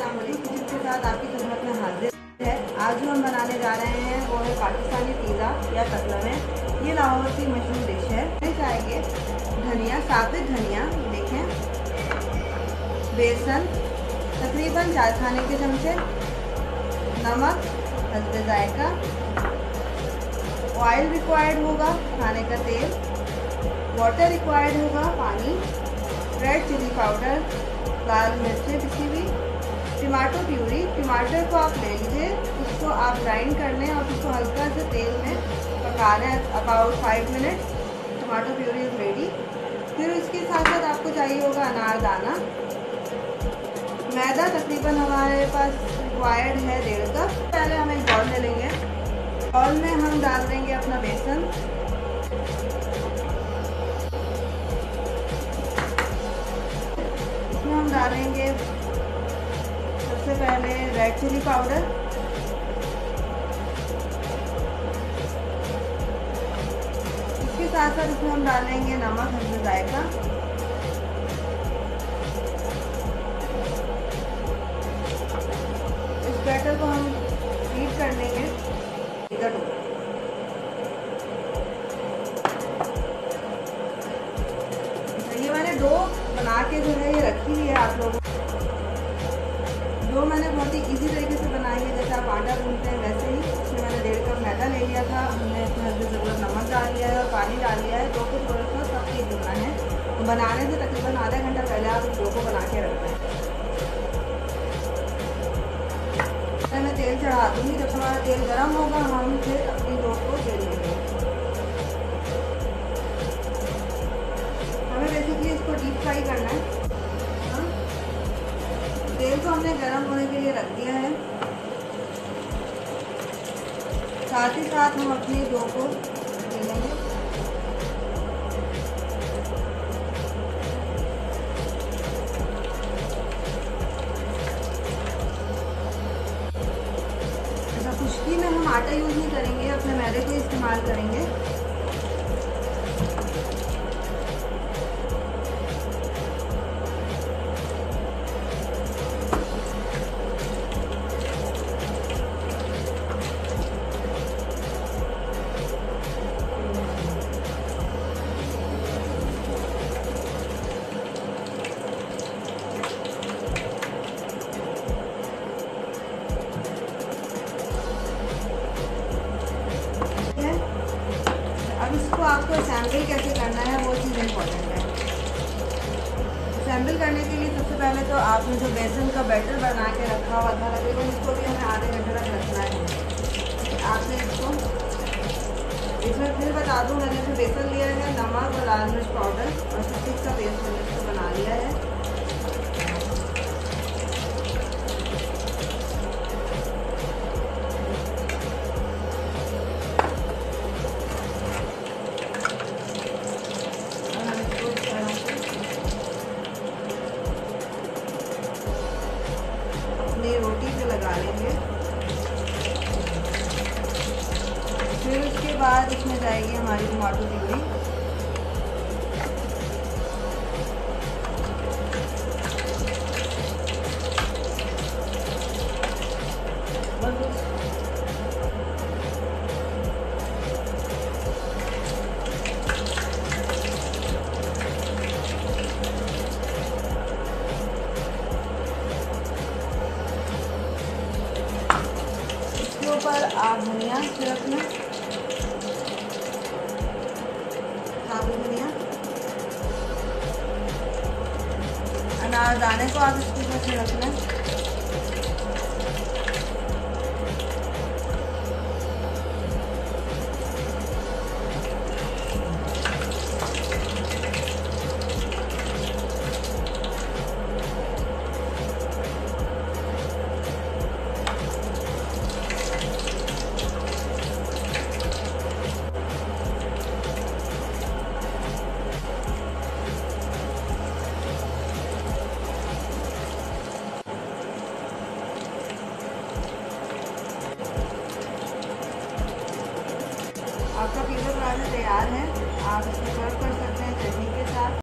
अस्सलाम वालेकुम के साथ आपकी खिदमत में हाजिर है। आज जो हम बनाने जा रहे हैं वो है पाकिस्तानी पिज़्ज़ा या कतला में। ये लाहौर की मशहूर डिश है। चाहिए धनिया, साबित धनिया देखें, बेसन तकरीबन 4 खाने के चमचे, नमक हस्बे जायका, ऑयल रिक्वायर्ड होगा खाने का तेल, वाटर रिक्वायर्ड होगा पानी, रेड चिली पाउडर, लाल मिर्चें पिसी हुई, टमाटो प्यूरी। टमाटर को आप ले लीजिए, उसको आप ग्राइंड कर लें और उसको हल्का से तेल में पका लें about 5 minutes. Tomato puree is ready. फिर उसके साथ साथ आपको चाहिए होगा अनारदाना, मैदा तकरीबन हमारे पास रिक्वायर्ड है 1.5 कप। पहले हम एक बाउल ले लेंगे, बाउल में हम डाल देंगे अपना बेसन, इसमें हम डालेंगे सबसे पहले रेड चिली पाउडर, इसके साथ साथ इसमें हम डालेंगे नमक हस्बे जायका, इस बैटर को हम हीट कर लेंगे। ये मैंने डो बना के जो है ये रखी हुई है आप लोगों को। डो मैंने बहुत ही इजी तरीके से बनाई है, जैसे आप आटा गूंथते हैं वैसे ही। इसमें मैंने 1.5 कप मैदा ले लिया था, हमने इसमें हल्दी ज़रूरत नमक डाल लिया है और पानी डाल लिया है। डो को थोड़ा सा सब चीज़ भूनना है। तो बनाने से तकरीबन आधा घंटा पहले आप इस डो को बना के रख दें। मैं तेल चढ़ा दूँगी, जब हमारा तेल गर्म होगा हम फिर अपनी डो को बेल लेंगे। हमें बेसिकली इसको डीप फ्राई करना है। तेल को हमने गर्म होने के लिए रख दिया है, साथ ही साथ हम अपनी डो को बेलेंगे। ऐसा खुश्की में हम आटा यूज़ नहीं करेंगे, अपने मैदे को इस्तेमाल करेंगे। अब इसको आपको असेंबल कैसे करना है वो चीज़ इम्पोर्टेंट है। असेंबल करने के लिए सबसे पहले तो आपने जो बेसन का बैटर बना के रखा हुआ था, तकरीबन इसको भी हमें आधे घंटे तक रखना है। आपने इसको इसमें फिर बता दूँ, मैंने इसमें बेसन लिया है, नमक और लाल मिर्च पाउडर और सब का पेस्ट मैंने इसको बना लिया है। रोटी पे लगा लेंगे। फिर उसके बाद इसमें जाएगी हमारी टमाटो प्यूरी, ऊपर आप धनिया छिड़क लें, साबुत धनिया, अनारदाने को आप इसके ऊपर छिड़क लें। आपका पिज़्ज़ा बनाना तैयार है, आप इसको सर्व कर